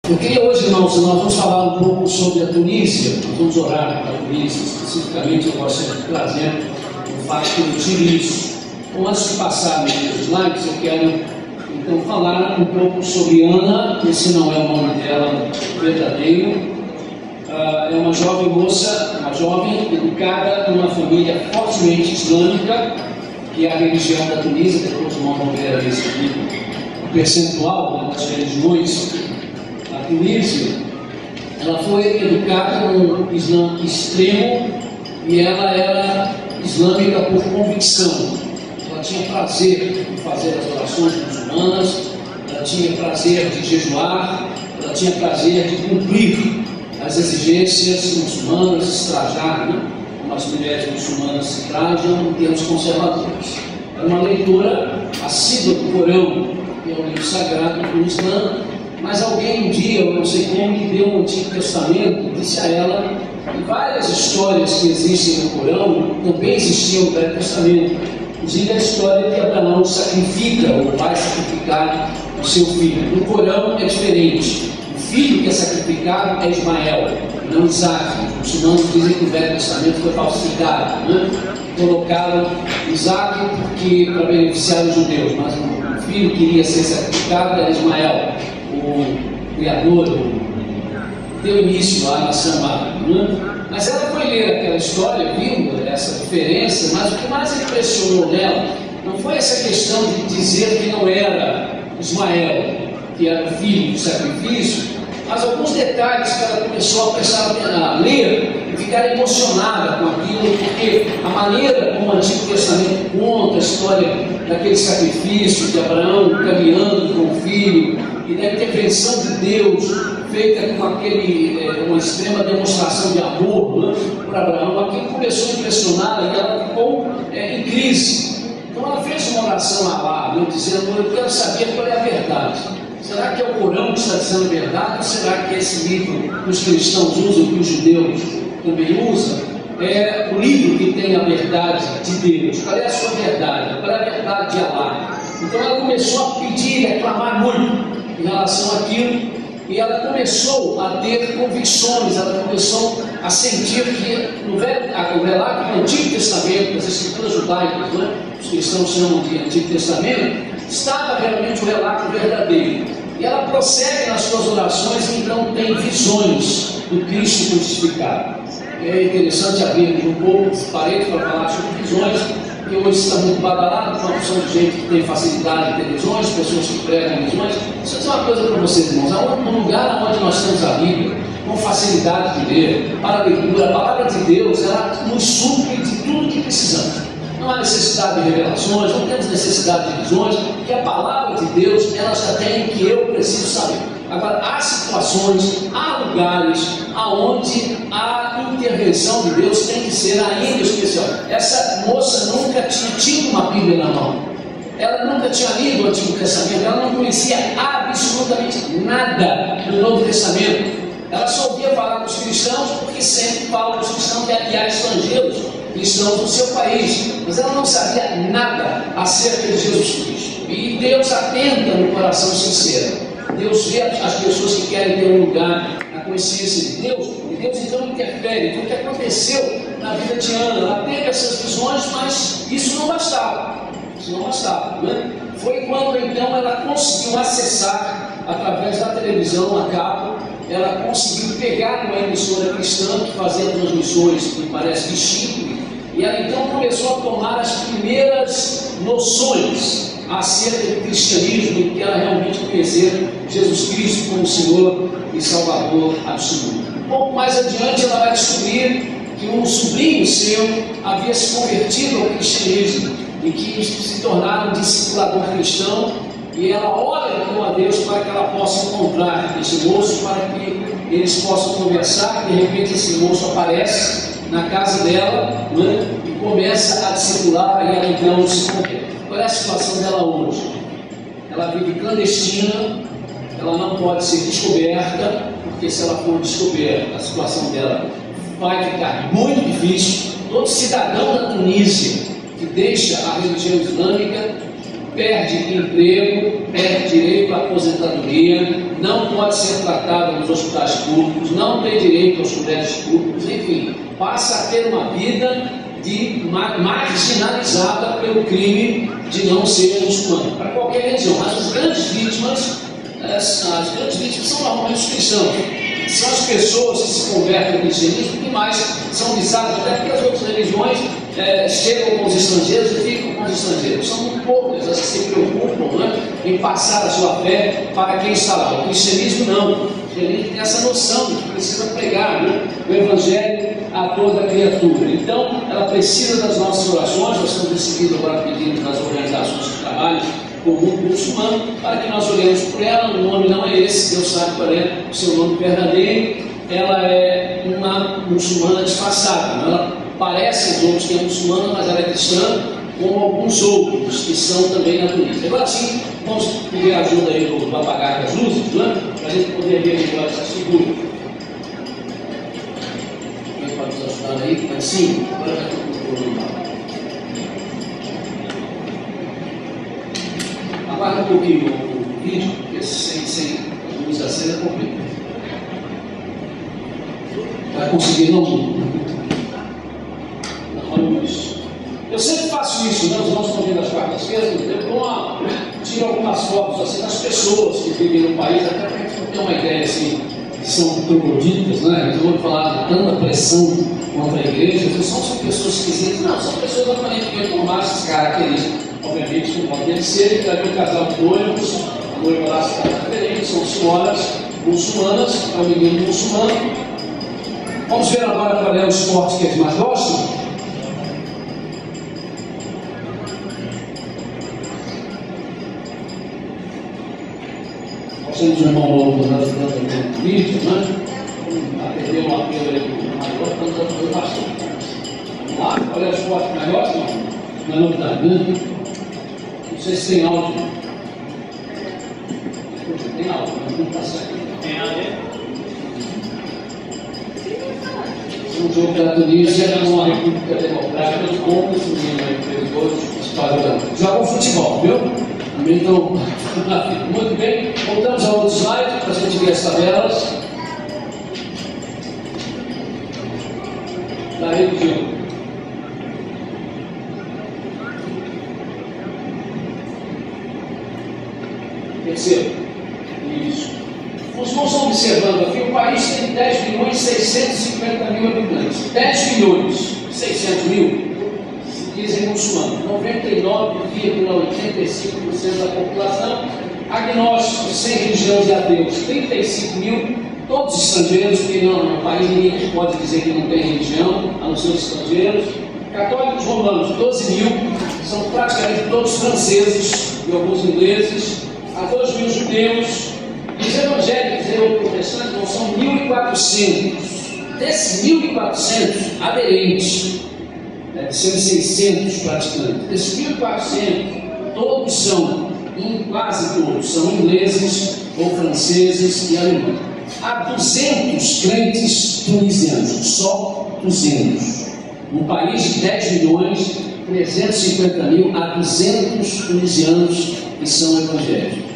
Eu queria hoje, irmãos, nós vamos falar um pouco sobre a Tunísia. Nós vamos orar para a Tunísia. Especificamente, eu gosto de trazer o fato que eu tive isso. Então, antes de passar nos slides, eu quero então falar um pouco sobre Ana. Esse não é o nome dela verdadeiro. É uma jovem moça, uma jovem educada numa família fortemente islâmica, que é a religião da Tunísia. Depois vamos ver aí o percentual das religiões. A Tunísia, ela foi educada no Islã extremo e ela era islâmica por convicção. Ela tinha prazer em fazer as orações muçulmanas, ela tinha prazer de jejuar, ela tinha prazer de cumprir as exigências muçulmanas, se trajar, né? Como as mulheres muçulmanas se trajam em termos conservadores. Era uma leitura assídua do Corão, que é o livro sagrado do Islã, mas alguém um dia, eu não sei como, que deu o Antigo Testamento e disse a ela que várias histórias que existem no Corão também existiam no Velho Testamento. Inclusive a história que Abraão sacrifica ou vai sacrificar o seu filho. No Corão é diferente. O filho que é sacrificado é Ismael, não Isaac. Os muçulmanos dizem que o Velho Testamento foi falsificado, né? Colocaram Isaac para beneficiar os judeus, mas o filho que iria ser sacrificado era Ismael, o criador, deu início à nação árabe, né? Mas ela foi ler aquela história, viu essa diferença, mas o que mais impressionou nela não foi essa questão de dizer que não era Ismael, que era o filho do sacrifício, mas alguns detalhes que ela começou a prestar a ler e ficar emocionada com aquilo, porque a maneira como o Antigo Testamento conta a história daquele sacrifício de Abraão caminhando com o filho e da intervenção de Deus feita com uma extrema demonstração de amor, né, por Abraão, aquilo começou a impressioná-la e ela ficou em crise. Então ela fez uma oração a Allah, dizendo: eu quero saber qual é a verdade. Será que é o Corão que está dizendo a verdade, ou será que esse livro que os cristãos usam, que os judeus também usam, é o livro que tem a verdade de Deus? Qual é a sua verdade? Qual é a verdade de Allah? Então ela começou a pedir, a clamar muito em relação àquilo, e ela começou a ter convicções, ela começou a sentir que o relato do Antigo Testamento, das Escrituras judaicas, né, os cristãos chamam de Antigo Testamento, estava realmente o relato verdadeiro. E ela prossegue nas suas orações e então tem visões do Cristo crucificado. É interessante abrir um pouco os parênteses para falar sobre visões, que hoje está muito badalado, uma opção de gente que tem facilidade em ter visões, pessoas que pregam visões. Deixa eu dizer uma coisa para vocês, irmãos: no lugar onde nós temos a Bíblia, com facilidade de ler, para a leitura, a palavra de Deus, ela nos supre de tudo que precisamos. Não há necessidade de revelações, não temos necessidade de visões, porque a palavra de Deus, ela já tem o que eu preciso saber. Agora, há situações, há lugares aonde a intervenção de Deus tem que ser ainda especial. Essa moça nunca tinha tido uma Bíblia na mão, ela nunca tinha lido o Antigo Testamento, ela não conhecia absolutamente nada do Novo Testamento. Ela só ouvia falar dos cristãos, porque sempre falam dos cristãos que há estrangeiros, cristãos do seu país, mas ela não sabia nada acerca de Jesus Cristo. E Deus atenta no coração sincero. Deus vê as pessoas que querem ter um lugar na consciência de Deus, e Deus então interfere. Então, o que aconteceu na vida de Ana? Ela teve essas visões, mas isso não bastava. Isso não bastava, né? Foi quando então ela conseguiu acessar, através da televisão a cabo, ela conseguiu pegar uma emissora cristã que fazia transmissões, me parece, de Chipre, e ela então começou a tomar as primeiras noções acerca do cristianismo, e que ela realmente conhecer Jesus Cristo como Senhor e Salvador absoluto. Um pouco mais adiante ela vai descobrir que um sobrinho seu havia se convertido ao cristianismo e que se tornara um discipulador cristão, e ela ora então a Deus para que ela possa encontrar esse moço, para que eles possam conversar. De repente esse moço aparece na casa dela, né, e começa a discipular, e ela então se converte. Qual é a situação dela hoje? Ela vive clandestina, ela não pode ser descoberta, porque se ela for descoberta, a situação dela vai ficar muito difícil. Todo cidadão da Tunísia que deixa a religião islâmica perde emprego, perde direito à aposentadoria, não pode ser tratado nos hospitais públicos, não tem direito aos colégios públicos, enfim, passa a ter uma vida marginalizada pelo crime de não ser muçulmano, para qualquer religião. Mas as grandes vítimas são normalmente os cristãos. São as pessoas que se convertem ao cristianismo que mais são visadas, até porque as outras religiões chegam com os estrangeiros e ficam com os estrangeiros. São muito poucas as que se preocupam, né, em passar a sua fé para quem está lá. O cristianismo não. O cristianismo tem essa noção de que precisa pregar, né, o evangelho a toda criatura. Então, ela precisa das nossas orações. Nós estamos decidindo agora pedindo das organizações que trabalham com o mundo muçulmano, para que nós olhemos por ela. O nome não é esse, Deus sabe qual é o seu nome verdadeiro. Ela é uma muçulmana disfarçada, ela parece aos outros que é muçulmana, mas ela é cristã, como alguns outros que são também naturistas. Agora sim, vamos pedir a ajuda aí do apagar das luzes, né, para a gente poder ver melhor essas figuras. Quem pode nos ajudar aí? Mas sim, agora já estou procurando. Aguarda um pouquinho o vídeo, porque sem a luz acesa é complicado. Vai conseguir não? Olha isso. Eu sempre faço isso, né? Os irmãos estão vendo as quartas-feiras, eu tiro algumas fotos assim das pessoas que vivem no país, até para a gente ter uma ideia assim, que são trogloditas, né? Eu vou falar de tanta pressão contra a igreja, não são pessoas esquisitas, não, são pessoas aparentemente normais, esses características. Obviamente, não pode ser, que um casal de noivos, a noiva lá está diferente, são senhoras muçulmanas, é um menino muçulmano. Vamos ver agora qual é o esporte que eles mais gostam? Nós temos um irmão novo nos ajudando aqui no vídeo, né? Atendeu uma apelo aí do maior, tanto ajudou bastante. Vamos lá, qual é o esporte que mais gostam? Não é novidade, né? Não sei se tem áudio. Tem áudio, mas não está certo. Tem áudio? Um jogo da Tunísia com uma República Democrática de Congo, esse menino aí fez dois, jogam futebol, viu? Então, muito bem. Voltamos ao outro slide para a gente ver as tabelas. Da religião. Terceiro, isso. Os irmãos estão observando aqui, o país tem 10 milhões e 650 mil habitantes. 10 milhões e 600 mil se dizem muçulmanos. 99,85% da população agnósticos, sem religião e ateus. 35 mil, todos estrangeiros, que no país ninguém pode dizer que não tem religião, a não ser os estrangeiros. Católicos romanos, 12 mil, são praticamente todos franceses e alguns ingleses. Há 2 mil judeus, e os evangélicos e protestantes não são 1.400. Desses 1.400 aderentes, deve ser 600 praticantes. Desses 1.400, todos são, quase todos, são ingleses ou franceses e alemães. Há 200 crentes tunisianos, só 200. Um país de 10 milhões, 350 mil, há 200 tunisianos que são evangélicos.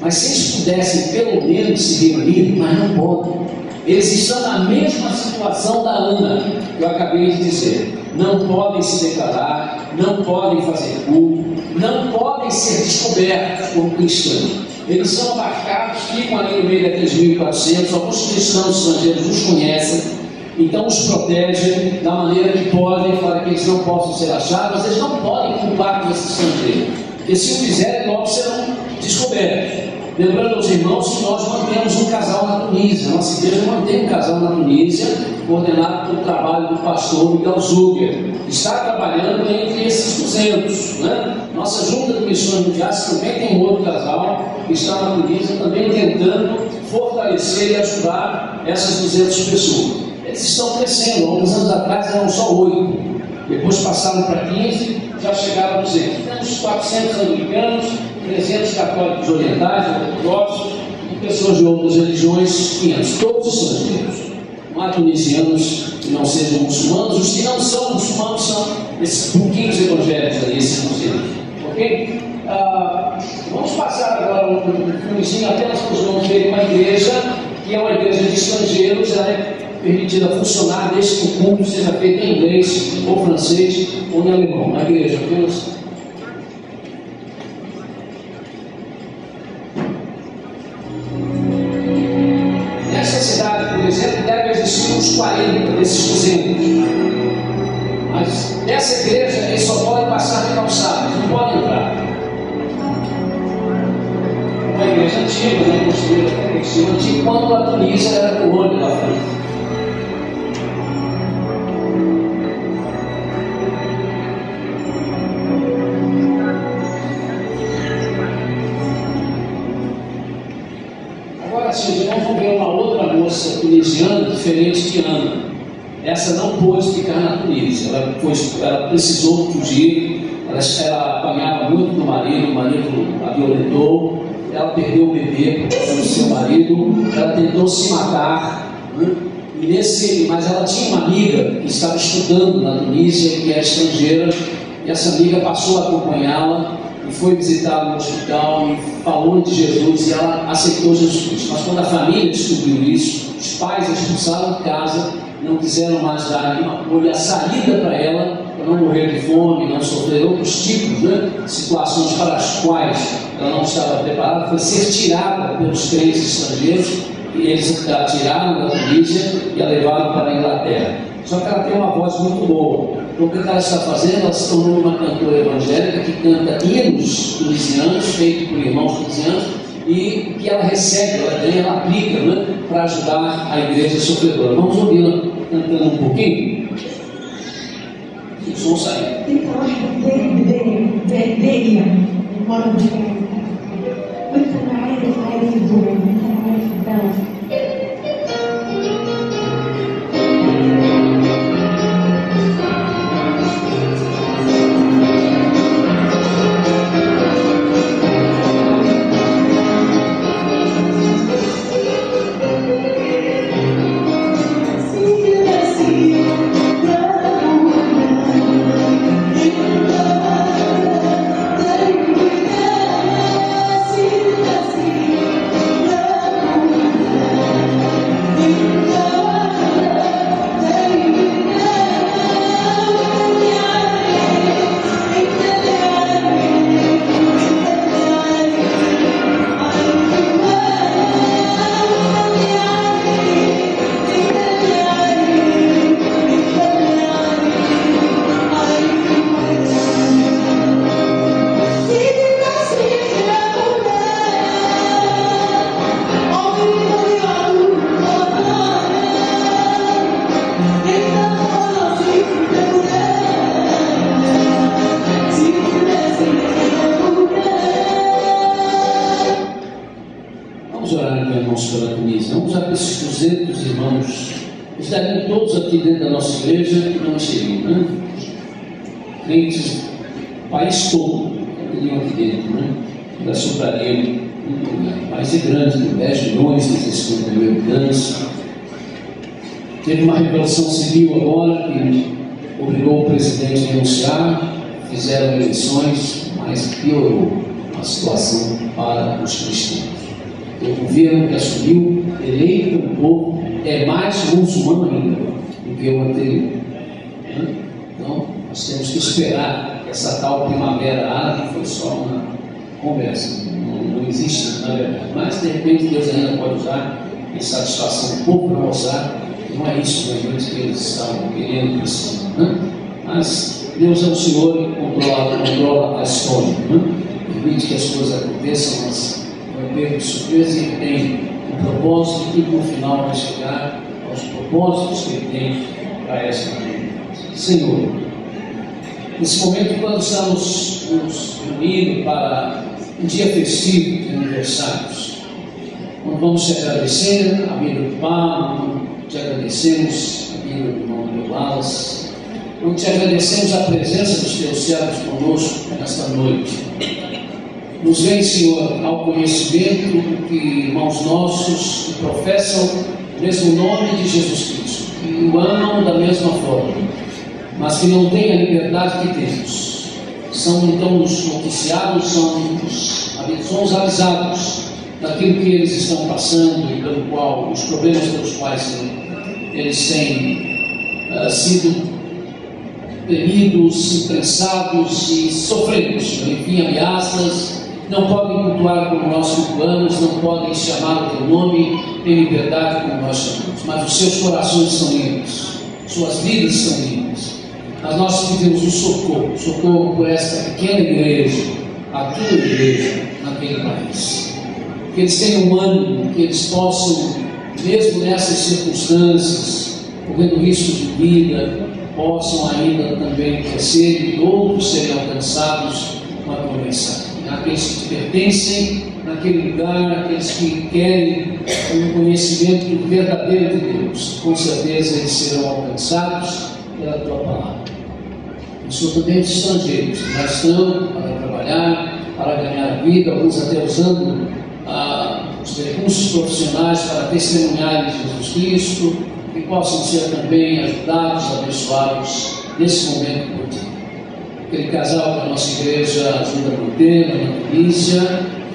Mas se eles pudessem pelo menos se reunir, mas não podem. Eles estão na mesma situação da Ana, que eu acabei de dizer. Não podem se declarar, não podem fazer culto, não podem ser descobertos como cristãos. Eles são abarcados, ficam ali no meio daqueles 1.400, alguns cristãos estrangeiros os conhecem, então os protegem da maneira que podem, para que eles não possam ser achados, mas eles não podem culpar com esses estrangeiros, porque se o fizerem, logo serão descobertos. Lembrando aos irmãos que nós mantemos um casal na Tunísia, nossa igreja mantém um casal na Tunísia, coordenado pelo trabalho do pastor Miguel Zuger. Está trabalhando entre esses 200. Né? Nossa junta de missões mundiais também tem um outro casal que está na Tunísia, também tentando fortalecer e ajudar essas 200 pessoas. Eles estão crescendo, há alguns anos atrás eram só 8, depois passaram para 15, já chegaram a 200. Temos 400 americanos, 300 católicos orientais, ortodoxos, e pessoas de outras religiões, 500, todos estrangeiros. Não há tunisianos que não sejam muçulmanos, os que não são muçulmanos são esses pouquinhos evangélicos ali, esses 200. Ok? Vamos passar agora um filmezinho apenas para os irmãos verem uma igreja, que é uma igreja de estrangeiros. Ela é permitida funcionar desde que o culto seja feito em inglês, ou francês, ou em alemão. Na igreja, apenas. Nessa cidade, por exemplo, deve existir uns 40 desses 200. Mas nessa igreja, eles só podem passar de calçadas, não podem entrar. Uma igreja antiga, né? Construída até estilo antigo, quando a Tunísia era o olho da frente. Agora sim, nós vamos ver uma outra moça tunisiana diferente de Ana. Essa não pôde ficar na Tunísia, ela precisou fugir, ela apanhava muito do marido, o marido a violentou, ela perdeu o bebê do seu marido, ela tentou se matar, né? Mas ela tinha uma amiga que estava estudando na Tunísia, que era estrangeira, e essa amiga passou a acompanhá-la e foi visitá-la no hospital e falou de Jesus, e ela aceitou Jesus. Mas quando a família descobriu isso, os pais a expulsaram de casa, não quiseram mais dar nenhuma apoio, a saída para ela, para não morrer de fome, não sofrer outros tipos de situações para as quais ela não estava preparada, foi ser tirada pelos crentes estrangeiros, e eles a tiraram da Tunísia e a levaram para a Inglaterra. Só que ela tem uma voz muito boa. Então o que ela está fazendo? Ela se tornou uma cantora evangélica que canta hinos tunisianos, feitos por irmãos tunisianos, e que ela recebe, ela aplica, né, para ajudar a igreja sofredora. Vamos ouvi-la cantando um pouquinho? Se o som sair. Pela Tunísia. Vamos usar esses 200 irmãos, estariam todos aqui dentro da nossa igreja e não estariam, né? Crentes, o país todo, estariam aqui dentro, né? Da sobraria, o país é grande, tem 10 milhões, 50 mil habitantes. Teve uma revolução civil agora que obrigou o presidente a renunciar, fizeram eleições, mas piorou a situação para os cristãos. O governo que assumiu, eleito pelo povo, é mais muçulmano ainda do que o anterior. Então, nós temos que esperar que essa tal primavera árabe foi só uma conversa, não existe na verdade. Mas, de repente, Deus ainda pode usar em satisfação do povo para mostrar que não é isso realmente que eles estavam querendo, precisando. Mas Deus é o Senhor e controla a história. Permite que as coisas aconteçam, mas de surpresa, ele tem um propósito que no final vai chegar aos propósitos que ele tem para essa vida. Senhor, nesse momento, quando estamos nos reunindo para um dia festivo de aniversários, quando vamos te agradecer a vida do Pablo, te agradecemos a vida do irmão do Wallace, quando te agradecemos a presença dos teus servos conosco nesta noite. Nos vem, Senhor, ao conhecimento que irmãos nossos que professam o mesmo nome de Jesus Cristo, que o amam da mesma forma, mas que não têm a liberdade que temos. são então os noticiados, são os avisados daquilo que eles estão passando e pelo qual, os problemas pelos quais eles têm sido temidos, imprensados e sofremos, enfim, ameaças. Não podem cultuar como nós cultuamos, não podem chamar o teu nome em liberdade como nós chamamos, mas os seus corações são limpos, suas vidas são limpas. Mas nós pedimos o socorro por esta pequena igreja, a tua igreja naquele país. Que eles tenham ânimo, que eles possam, mesmo nessas circunstâncias, correndo risco de vida, possam ainda também crescer e outros serem alcançados com a tua mensagem. Aqueles que te pertencem naquele lugar, aqueles que querem um conhecimento verdadeiro de Deus, com certeza eles serão alcançados pela tua palavra. Eu sou também os estrangeiros que já estão para trabalhar, para ganhar vida, alguns até usando os recursos profissionais para testemunhar de Jesus Cristo, que possam ser também ajudados, abençoados nesse momento por ti. Aquele casal que a nossa igreja ajuda a manter, na milícia,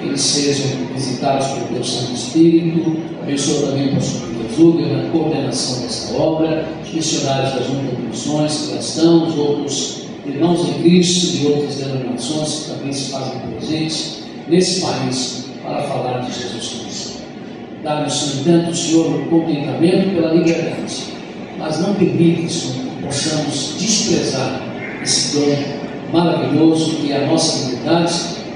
que eles sejam visitados pelo teu Santo Espírito. Abençoa também o pastor Zuber na coordenação desta obra, os missionários da Junta de Missões que lá estão, os outros irmãos em Cristo de outras denominações que também se fazem presentes nesse país para falar de Jesus Cristo. Dá-nos, no entanto, Senhor, o contentamento pela liberdade, mas não permita, Senhor, que possamos desprezar esse dom maravilhoso que é a nossa liberdade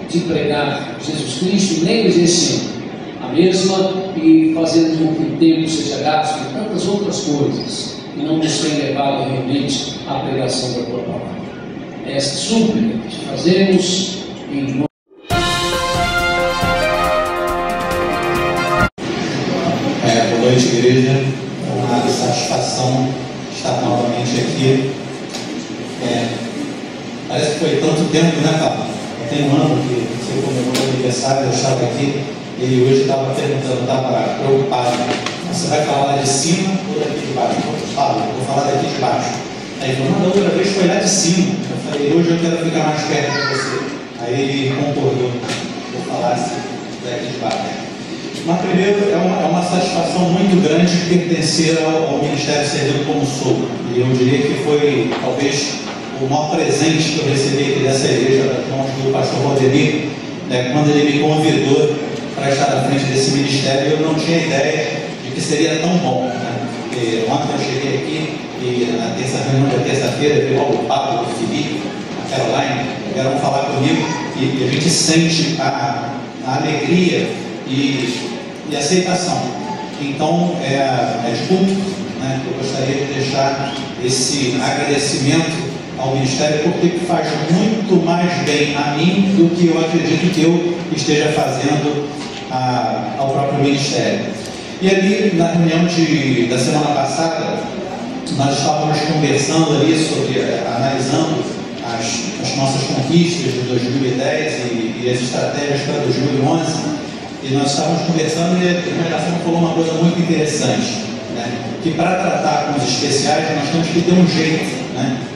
de pregar Jesus Cristo, nem exercendo a mesma e fazendo com que o tempo seja gasto em tantas outras coisas que não nos têm levado realmente à pregação da tua palavra. É esta súplica que te fazemos em nome. Boa noite, igreja. É uma satisfação estar novamente aqui. Parece que foi tanto tempo, né, Paulo? Tem um ano que você comemorou o aniversário, eu estava aqui, ele hoje estava perguntando, estava preocupado. Você vai falar lá de cima ou daqui de baixo? Eu falo, vou falar daqui de baixo. Aí ele falou, não, da outra vez foi lá de cima. Eu falei, hoje eu quero ficar mais perto de você. Aí ele concordou, vou falar daqui de baixo. Mas primeiro, é uma satisfação muito grande pertencer ao Ministério Servindo como Sou. E eu diria que foi, talvez, o maior presente que eu recebi aqui dessa igreja, das mãos do pastor Valdemir, quando ele me convidou para estar à frente desse ministério, eu não tinha ideia de que seria tão bom. Ontem eu cheguei aqui e na reunião da terça-feira, veio o Pablo, o Felipe, a Caroline, vieram falar comigo e a gente sente a alegria e aceitação. Então, é de culto, né? Eu gostaria de deixar esse agradecimento ao Ministério, porque faz muito mais bem a mim do que eu acredito que eu esteja fazendo ao próprio Ministério. E ali, na reunião da semana passada, nós estávamos conversando ali sobre, analisando as nossas conquistas de 2010 e as estratégias para 2011, e nós estávamos conversando e a irmã falou uma coisa muito interessante, né? Que para tratar com os especiais nós temos que ter um jeito.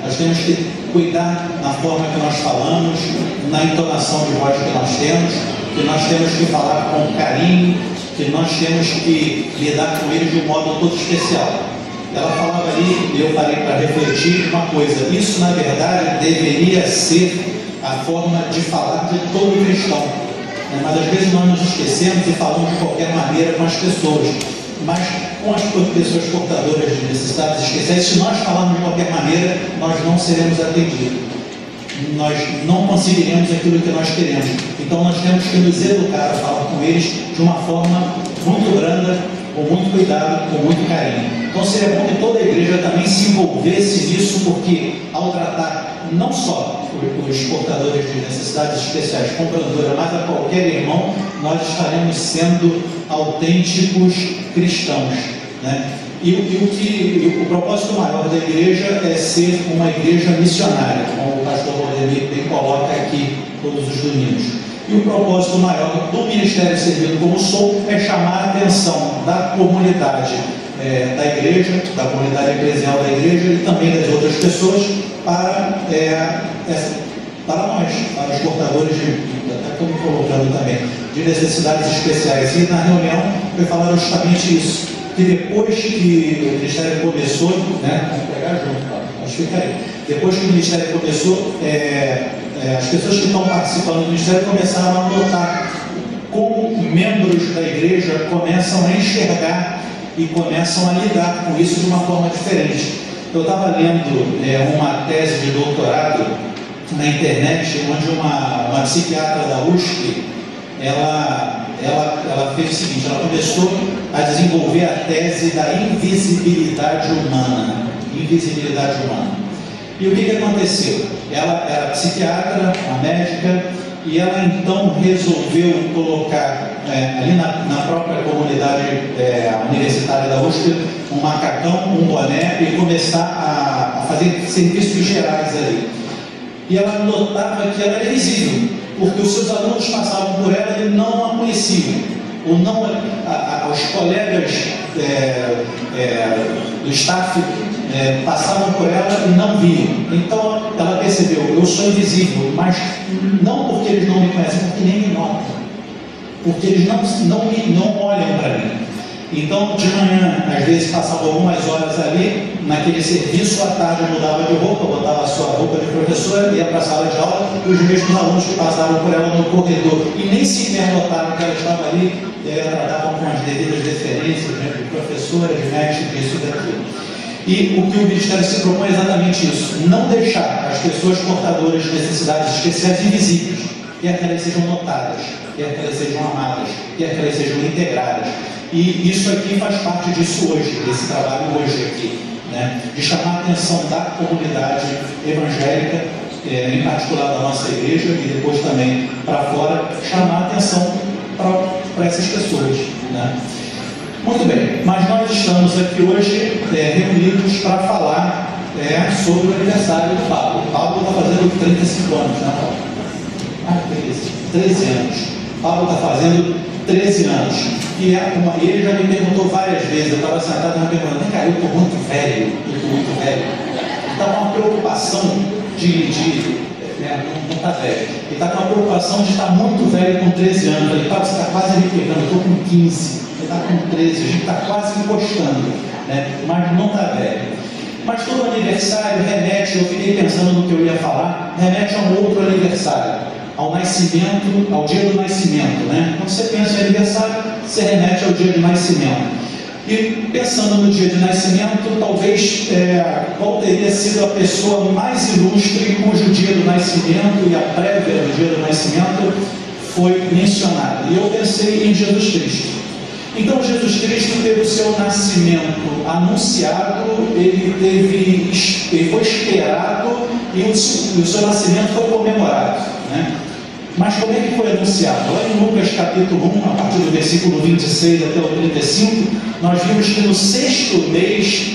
Nós temos que cuidar na forma que nós falamos, na entonação de voz que nós temos que falar com carinho, que nós temos que lidar com eles de um modo todo especial. Ela falava ali, e eu parei para refletir uma coisa, isso na verdade deveria ser a forma de falar de todo cristão, mas às vezes nós nos esquecemos e falamos de qualquer maneira com as pessoas. Mas com as pessoas portadoras de necessidades especiais, se nós falarmos de qualquer maneira, nós não seremos atendidos. Nós não conseguiremos aquilo que nós queremos. Então nós temos que nos educar a falar com eles de uma forma muito branda, com muito cuidado, com muito carinho. Então seria bom que toda a igreja também se envolvesse nisso, porque ao tratar não só os portadores de necessidades especiais com brandura, mas a qualquer irmão, nós estaremos sendo autênticos cristãos, né? E o propósito maior da igreja é ser uma igreja missionária, como o pastor Valdemir bem coloca aqui todos os domingos. E o propósito maior do Ministério Servindo como Sou é chamar a atenção da comunidade da igreja, da comunidade eclesial da igreja e também das outras pessoas para para nós, para os portadores até como colocando também, de necessidades especiais. E na reunião foi falar justamente isso, que depois que o Ministério começou, né, vamos pegar junto, tá? Acho que fica aí. Depois que o Ministério começou, as pessoas que estão participando do Ministério começaram a notar como membros da igreja começam a enxergar e começam a lidar com isso de uma forma diferente. Eu estava lendo uma tese de doutorado na internet, onde uma psiquiatra da USP, ela fez o seguinte, ela começou a desenvolver a tese da invisibilidade humana. Invisibilidade humana. E o que aconteceu? Ela era psiquiatra, uma médica, e ela então resolveu colocar ali na própria comunidade universitária da USP um macacão, um boné e começar a fazer serviços gerais ali. E ela notava que ela era visível, porque os seus alunos passavam por ela e não a conheciam, ou não os colegas do staff passavam por ela e não viam. Então ela percebeu, eu sou invisível, mas não porque eles não me conhecem, porque nem me notam, porque eles não olham para mim. Então de manhã, às vezes passava algumas horas ali naquele serviço, à tarde mudava de roupa, botava a sua roupa de professora, ia para a sala de aula, e os mesmos alunos que passavam por ela no corredor e nem sequer notaram que ela estava ali, e aí ela tratavam com as devidas referências, né, de professora, de mestre, disso e daquilo. E o que o Ministério se propõe é exatamente isso, não deixar as pessoas portadoras de necessidades especiais invisíveis, quer que elas sejam notadas, quer que elas sejam amadas, quer que elas sejam integradas. E isso aqui faz parte disso hoje, desse trabalho hoje aqui, né? De chamar a atenção da comunidade evangélica, em particular da nossa igreja, e depois também para fora, chamar a atenção para essas pessoas, né? Muito bem, mas nós estamos aqui hoje reunidos para falar sobre o aniversário do Pablo. O Pablo está fazendo 35 anos, né, Paulo? Ah, 13 anos. Pablo está fazendo 13 anos. E ele já me perguntou várias vezes, eu estava sentado e me perguntando, cara, eu estou muito velho, Então uma preocupação não está velho. Ele está com uma preocupação de estar muito velho com 13 anos. Ele você está quase me pegando, eu estou com 15. Ele está com 13, a gente está quase encostando, né? Mas não está velho. Mas todo aniversário remete, eu fiquei pensando no que eu ia falar, remete a um outro aniversário, ao nascimento, ao dia do nascimento, né? Quando você pensa em aniversário, você remete ao dia do nascimento. E pensando no dia de nascimento, talvez qual teria sido a pessoa mais ilustre cujo dia do nascimento e a prévia do dia do nascimento foi mencionada. E eu pensei em Jesus Cristo. Então Jesus Cristo teve o seu nascimento anunciado, ele foi esperado e o seu nascimento foi comemorado, né? Mas como é que foi anunciado? Lá em Lucas capítulo 1, a partir do versículo 26 até o 35, nós vimos que no 6º mês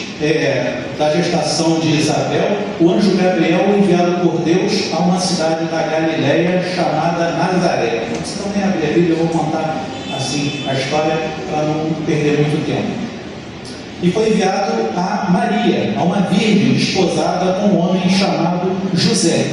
da gestação de Isabel, o anjo Gabriel, enviado por Deus a uma cidade da Galileia chamada Nazaré. Se não tem a Bíblia, eu vou contar assim a história para não perder muito tempo. E foi enviado a Maria, a uma virgem desposada com um homem chamado José.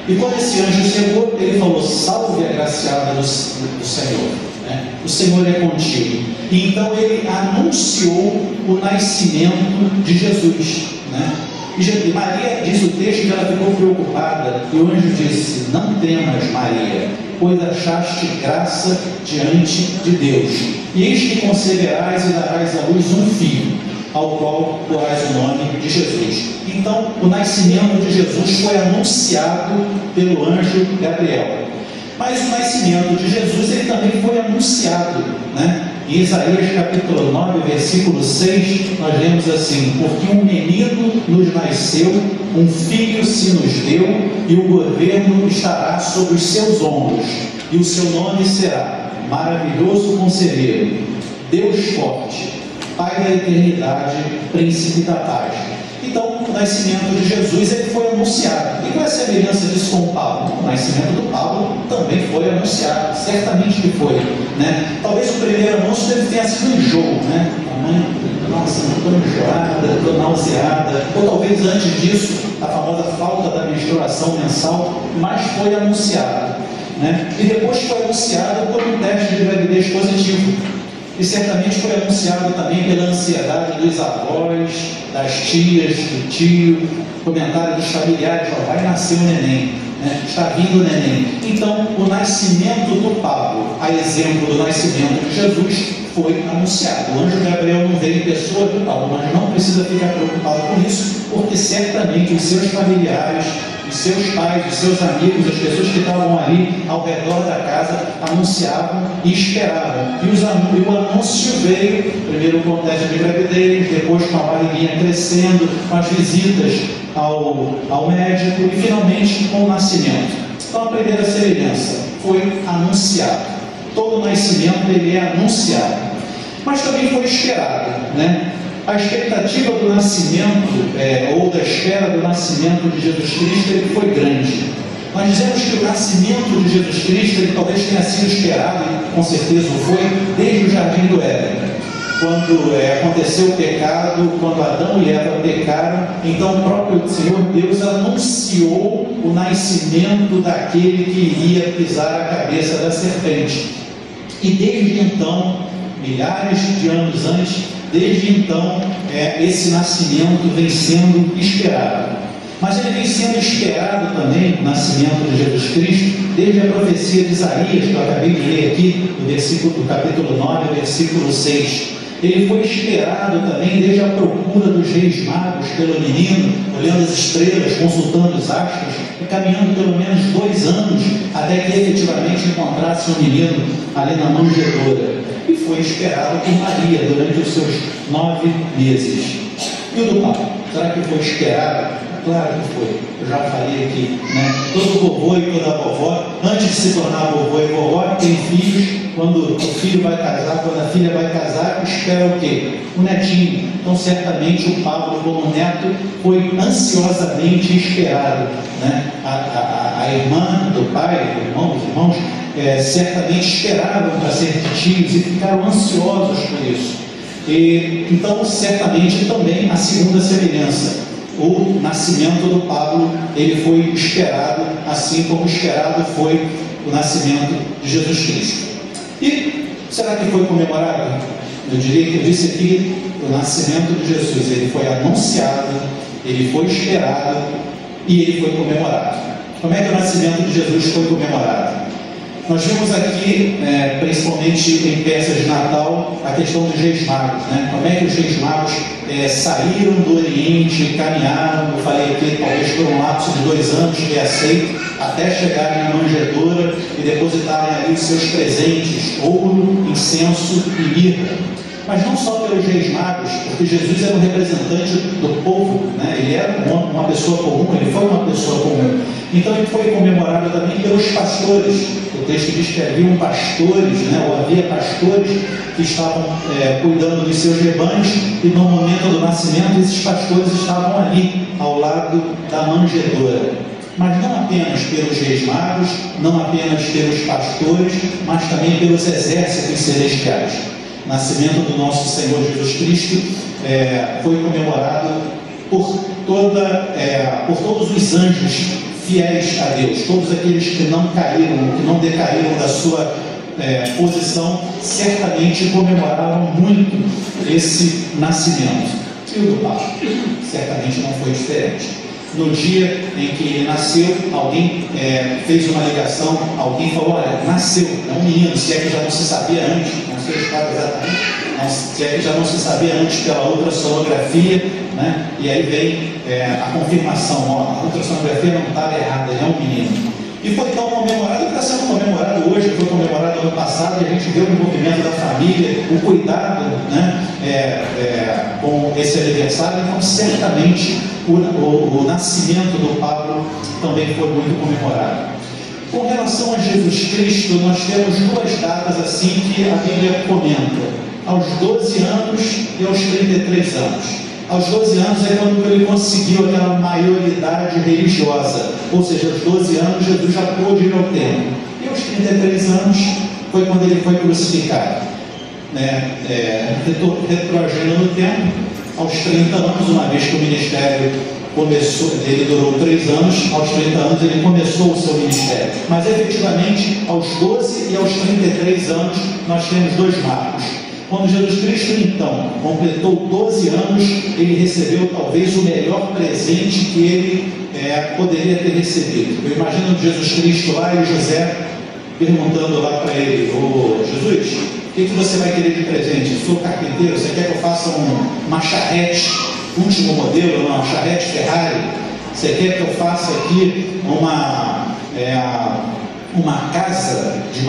E quando esse anjo chegou, ele falou, salve agraciada do Senhor, né? O Senhor é contigo. E então ele anunciou o nascimento de Jesus, né? E Maria, diz o texto, que ela ficou preocupada, e o anjo disse, não temas, Maria, pois achaste graça diante de Deus. E eis que conceberás e darás à luz um filho, ao qual porás o nome de Jesus. Então, o nascimento de Jesus foi anunciado pelo anjo Gabriel. Mas o nascimento de Jesus, ele também foi anunciado, né? Em Isaías capítulo 9, versículo 6, nós lemos assim, porque um menino nos nasceu, um filho se nos deu, e o governo estará sobre os seus ombros, e o seu nome será Maravilhoso Conselheiro, Deus Forte, Pai da Eternidade, Príncipe da Paz. Então, o nascimento de Jesus, ele foi anunciado. E qual é a semelhança disso com o Pablo? O nascimento do Pablo também foi anunciado, certamente que foi, né? Talvez o primeiro anúncio dele tenha sido um enjoo, né? A mãe, nossa, estou enjoada, estou nauseada. Ou talvez antes disso, a famosa falta da menstruação mensal, mas foi anunciado, né? E depois foi anunciado por um teste de gravidez positivo. E certamente foi anunciado também pela ansiedade dos avós, das tias, do tio, comentário dos familiares: ó, vai nascer o neném, né? Está vindo o neném. Então, o nascimento do Pablo, a exemplo do nascimento de Jesus, foi anunciado. O anjo Gabriel não veio em pessoa do Pablo, mas não precisa ficar preocupado com isso, porque certamente os seus familiares, os seus pais, os seus amigos, as pessoas que estavam ali ao redor da casa anunciavam e esperavam. E o anúncio veio, primeiro com o teste de gravidez, depois com a barriguinha crescendo, com as visitas ao médico e finalmente com o nascimento. Então a primeira semelhança foi anunciado. Todo nascimento ele é anunciado, mas também foi esperado, né? A expectativa do nascimento, ou da espera do nascimento de Jesus Cristo, ele foi grande. Nós dizemos que o nascimento de Jesus Cristo, ele talvez tenha sido esperado, e com certeza o foi, desde o Jardim do Éden. Quando aconteceu o pecado, quando Adão e Eva pecaram, então o próprio Senhor Deus anunciou o nascimento daquele que iria pisar a cabeça da serpente. E desde então, milhares de anos antes, desde então, esse nascimento vem sendo esperado. Mas ele vem sendo esperado também, o nascimento de Jesus Cristo, desde a profecia de Isaías, que eu acabei de ler aqui, do capítulo 9, versículo 6. Ele foi esperado também desde a procura dos reis magos pelo menino, olhando as estrelas, consultando os astros, e caminhando pelo menos 2 anos, até que efetivamente encontrasse um menino ali na manjedoura. E foi esperado por Maria durante os seus 9 meses. E o do Pablo? Será que foi esperado? Claro que foi. Eu já falei aqui, né? Todo vovô e toda vovó, antes de se tornar vovô e vovó, tem filhos. Quando o filho vai casar, quando a filha vai casar, espera o quê? O netinho. Então, certamente, o Pablo, como neto, foi ansiosamente esperado, né? A irmã do pai, os irmãos, certamente esperavam para ser tios e ficaram ansiosos por isso. Então, certamente, também a segunda semelhança. O nascimento do Pablo, ele foi esperado, assim como esperado foi o nascimento de Jesus Cristo. E será que foi comemorado? Eu diria que eu disse aqui, o nascimento de Jesus, ele foi anunciado, ele foi esperado e ele foi comemorado. Como é que o nascimento de Jesus foi comemorado? Nós vimos aqui, principalmente em peças de Natal, a questão dos reis magos, né? Como é que os reis magos saíram do Oriente, caminharam, eu falei aqui, talvez por um lapso de 2 anos, que é aceito, até chegarem na manjedoura e depositarem ali os seus presentes, ouro, incenso e mirra. Mas não só pelos reis magos, porque Jesus era um representante do povo, né? Ele era uma pessoa comum, ele foi uma pessoa comum. Então ele foi comemorado também pelos pastores. O texto diz que haviam pastores, né? Ou havia pastores que estavam cuidando dos seus rebanhos, e no momento do nascimento esses pastores estavam ali, ao lado da manjedoura. Mas não apenas pelos reis magos, não apenas pelos pastores, mas também pelos exércitos celestiais. O nascimento do nosso Senhor Jesus Cristo foi comemorado por todos os anjos fiéis a Deus, todos aqueles que não caíram, que não decaíram da sua posição, certamente comemoraram muito esse nascimento. E o do Pablo certamente não foi diferente. No dia em que ele nasceu, alguém fez uma ligação, alguém falou: olha, nasceu, é um menino, se é que já não se sabia antes, não sei a história exatamente, se é que já não se sabia antes pela ultrassonografia, né? E aí vem a confirmação: ó, a ultrassonografia não estava errada, ele é um menino. E foi tão comemorado que está sendo comemorado hoje, foi comemorado ano passado, e a gente vê o envolvimento da família, o cuidado, né, com esse aniversário. Então, certamente, o nascimento do Pablo também foi muito comemorado. Com relação a Jesus Cristo, nós temos 2 datas assim que a Bíblia comenta: aos 12 anos e aos 33 anos. Aos 12 anos é quando ele conseguiu aquela maioridade religiosa, ou seja, aos 12 anos Jesus já pôde ir ao templo. E aos 33 anos foi quando ele foi crucificado, né? Retroagindo no tempo, aos 30 anos, uma vez que o ministério ele durou 3 anos, aos 30 anos ele começou o seu ministério. Mas efetivamente, aos 12 e aos 33 anos, nós temos 2 marcos. Quando Jesus Cristo, então, completou 12 anos, ele recebeu talvez o melhor presente que ele poderia ter recebido. Eu imagino Jesus Cristo lá e José perguntando lá para ele: ô Jesus, o que você vai querer de presente? Eu sou carpinteiro, você quer que eu faça uma charrete, último modelo, uma charrete Ferrari? Você quer que eu faça aqui uma casa de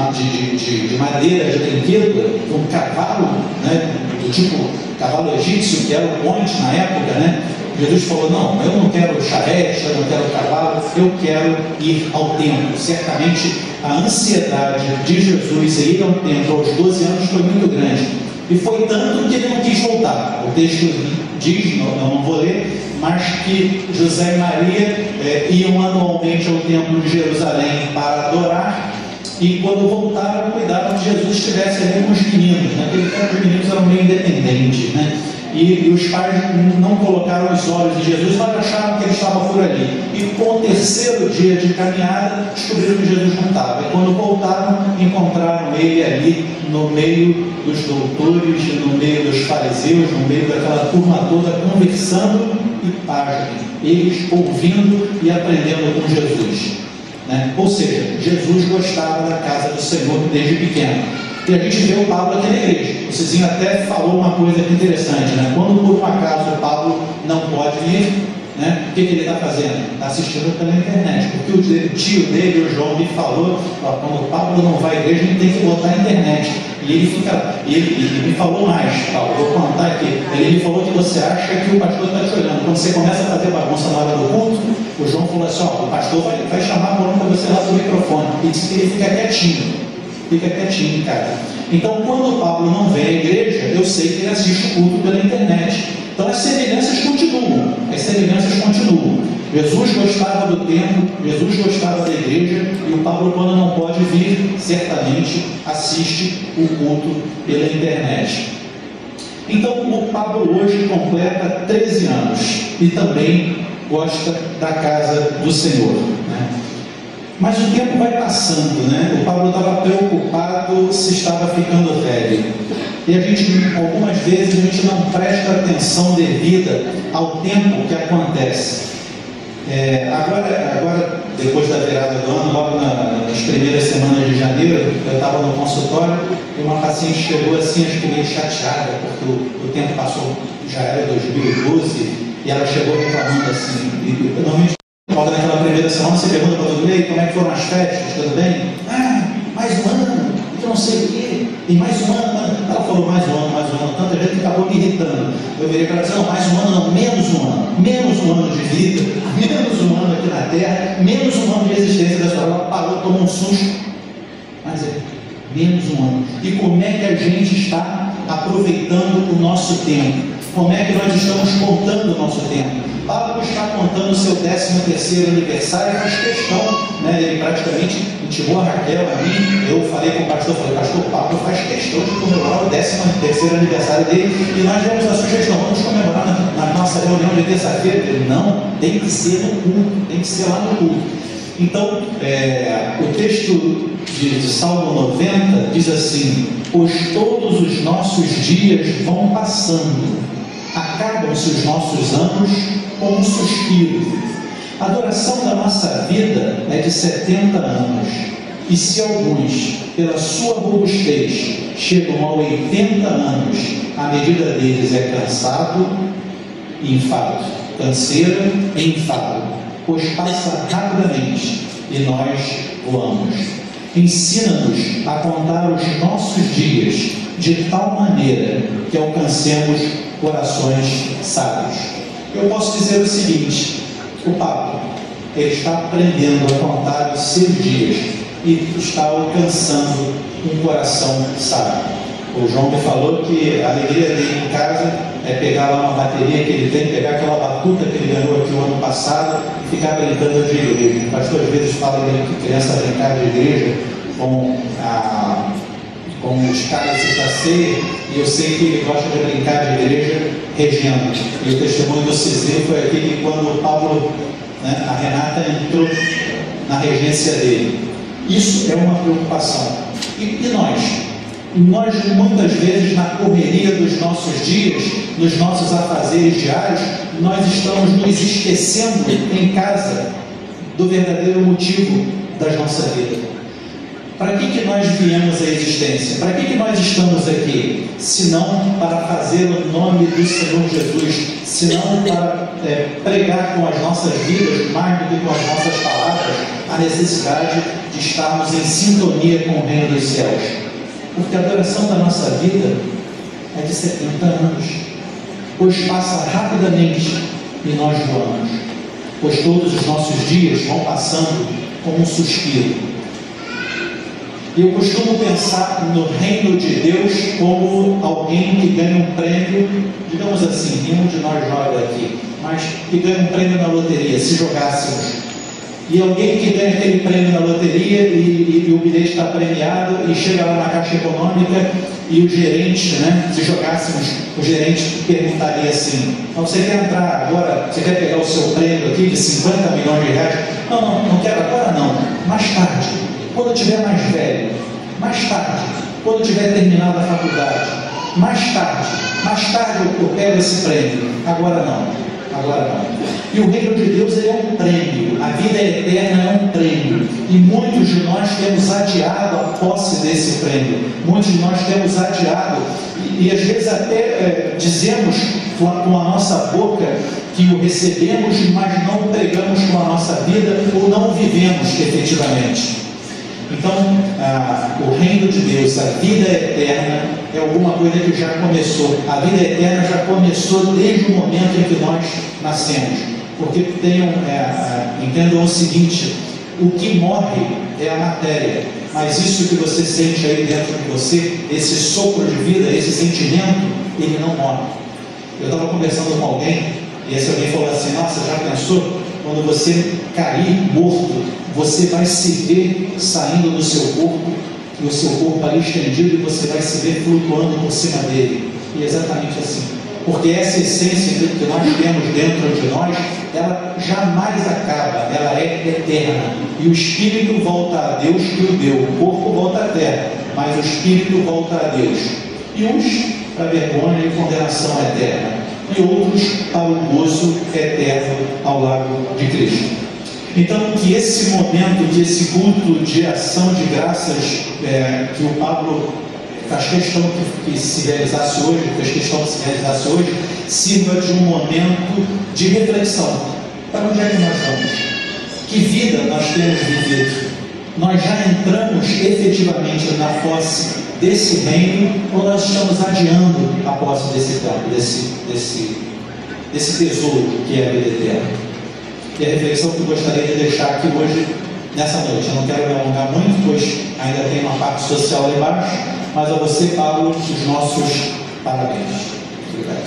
madeira de brinquedo, um cavalo, né, do tipo cavalo egípcio, que era o ponte na época, né? Jesus falou: não, eu não quero charrete, eu não quero cavalo, eu quero ir ao templo. Certamente a ansiedade de Jesus em ir ao templo aos 12 anos foi muito grande, e foi tanto que ele não quis voltar. O texto diz, eu não vou ler, mas que José e Maria iam anualmente ao templo de Jerusalém para adorar, e quando voltaram, cuidaram que Jesus estivesse ali com os meninos. Naquele tempo os meninos eram meio independentes, né? E os pais não colocaram os olhos em Jesus, mas acharam que ele estava por ali. E com o 3º dia de caminhada, descobriram que Jesus não estava. E quando voltaram, encontraram ele ali no meio dos doutores, no meio dos fariseus, no meio daquela turma toda, conversando e pasmem, eles ouvindo e aprendendo com Jesus, né? Ou seja, Jesus gostava da casa do Senhor desde pequeno. E a gente vê o Pablo aqui na igreja. O Cizinho até falou uma coisa aqui interessante, né? Quando por um acaso o Pablo não pode ir, né? O que ele está fazendo? Está assistindo pela internet. Porque o tio dele, o João, me falou: ó, quando o Pablo não vai à igreja, a gente tem que botar a internet. E ele fica, ele me falou mais, Paulo, vou contar aqui. Ele me falou que você acha que o pastor está te olhando. Quando você começa a fazer bagunça na hora do culto, o João falou assim: ó, o pastor vai chamar para você lá do microfone. E disse que ele fica quietinho. Fica quietinho, cara. Então, quando o Pablo não vem à igreja, eu sei que ele assiste o culto pela internet. Então, as semelhanças continuam. Jesus gostava do templo, Jesus gostava da igreja, e o Pablo, quando não pode vir, certamente assiste o culto pela internet. Então, o Pablo hoje completa 13 anos e também gosta da casa do Senhor, né? Mas o tempo vai passando, né? O Pablo estava preocupado se estava ficando velho. E a gente, algumas vezes, a gente não presta atenção devida ao tempo que acontece. Agora, depois da virada do ano, logo nas primeiras semanas de janeiro, eu estava no consultório e uma paciente chegou assim, acho que meio chateada, porque o tempo passou, já era 2012, e ela chegou reclamando assim. E normalmente, logo naquela primeira semana, você pergunta para todo mundo: como é que foram as festas, tudo bem? Mais um ano, eu não sei o quê, e mais um ano. Ela falou mais um ano, tanta gente que acabou me irritando. Eu virei para ela e disse: não, mais um ano não, menos um ano de vida, menos um ano aqui na Terra, menos um ano de existência da sua. Ela parou, tomou um susto, mas menos um ano. E como é que a gente está aproveitando o nosso tempo? Como é que nós estamos contando o nosso tempo? Pablo está contando o seu 13º aniversário, faz questão, né? Ele praticamente intimou a Raquel, a mim. Eu falei com o pastor, pastor, Pablo faz questão de comemorar o 13º aniversário dele, e nós demos a sugestão: vamos comemorar na nossa reunião de terça-feira. Ele: não, tem que ser no culto, tem que ser lá no culto. Então, o texto de Salmo 90 diz assim: pois todos os nossos dias vão passando, acabam-se os nossos anos como um suspiro. A duração da nossa vida é de 70 anos, e se alguns, pela sua robustez, chegam a 80 anos, a medida deles é cansado e enfado, canseira e enfado, pois passa rapidamente e nós voamos. Ensina-nos a contar os nossos dias de tal maneira que alcancemos corações sábios. Eu posso dizer o seguinte: o Pablo, ele está aprendendo a contar os seus dias e está alcançando um coração sábio. O João me falou que a alegria dele em casa é pegar lá uma bateria que ele tem, pegar aquela batuta que ele ganhou aqui o ano passado e ficar brincando de igreja. O pastor às vezes fala que criança brincar de igreja com os caras da ceia, e eu sei que ele gosta de brincar de igreja regendo. E o testemunho do Cisê foi aqui que quando o Paulo, né, a Renata entrou na regência dele. Isso é uma preocupação. E nós? Nós muitas vezes na correria dos nossos dias, nos nossos afazeres diários, nós estamos nos esquecendo em casa do verdadeiro motivo da nossa vida. Para que nós viemos à existência? Para que nós estamos aqui? Senão para fazer o nome do Senhor Jesus, senão para pregar com as nossas vidas, mais do que com as nossas palavras, a necessidade de estarmos em sintonia com o reino dos céus. Porque a duração da nossa vida é de 70 anos, pois passa rapidamente e nós voamos, pois todos os nossos dias vão passando como um suspiro. E eu costumo pensar no reino de Deus como alguém que ganha um prêmio, digamos assim, nenhum de nós joga aqui, mas que ganha um prêmio na loteria, se jogássemos. E alguém que ganha aquele prêmio na loteria e o bilhete está premiado e chega lá na Caixa Econômica e o gerente, né, se jogássemos, o gerente perguntaria assim: você quer entrar agora, você quer pegar o seu prêmio aqui de 50 milhões de reais? Não quero agora não, mais tarde, quando eu estiver mais velho, mais tarde, quando eu tiver terminado a faculdade, mais tarde eu pego esse prêmio, agora não. E o reino de Deus é um prêmio, a vida eterna é um prêmio, e muitos de nós temos adiado a posse desse prêmio, muitos de nós temos adiado, e às vezes até dizemos com a nossa boca que o recebemos, mas não pregamos com a nossa vida, ou não vivemos efetivamente. Então, o reino de Deus, a vida eterna, é alguma coisa que já começou. A vida eterna já começou desde o momento em que nós nascemos. Porque entendam o seguinte: o que morre é a matéria, mas isso que você sente aí dentro de você, esse sopro de vida, esse sentimento, ele não morre. Eu estava conversando com alguém, e esse alguém falou assim: nossa, já pensou? Quando você cair morto, você vai se ver saindo do seu corpo, e o seu corpo ali estendido, e você vai se ver flutuando por cima dele. E é exatamente assim. Porque essa essência que nós temos dentro de nós, ela jamais acaba, ela é eterna. E o espírito volta a Deus que o deu, o corpo volta à terra, mas o espírito volta a Deus. E uns para vergonha e condenação eterna, e outros para o gozo eterno ao lado de Cristo. Então, que esse momento, que esse culto de ação de graças, que o Pablo faz questão que se realizasse hoje, sirva de um momento de reflexão. Para onde é que nós vamos? Que vida nós temos vivido? Nós já entramos efetivamente na posse desse reino, ou nós estamos adiando a posse desse campo, desse tesouro que é a vida eterna? E a reflexão que eu gostaria de deixar aqui hoje, nessa noite, eu não quero me alongar muito, pois ainda tem uma parte social lá embaixo, mas a você, Pablo, os nossos parabéns. Obrigado.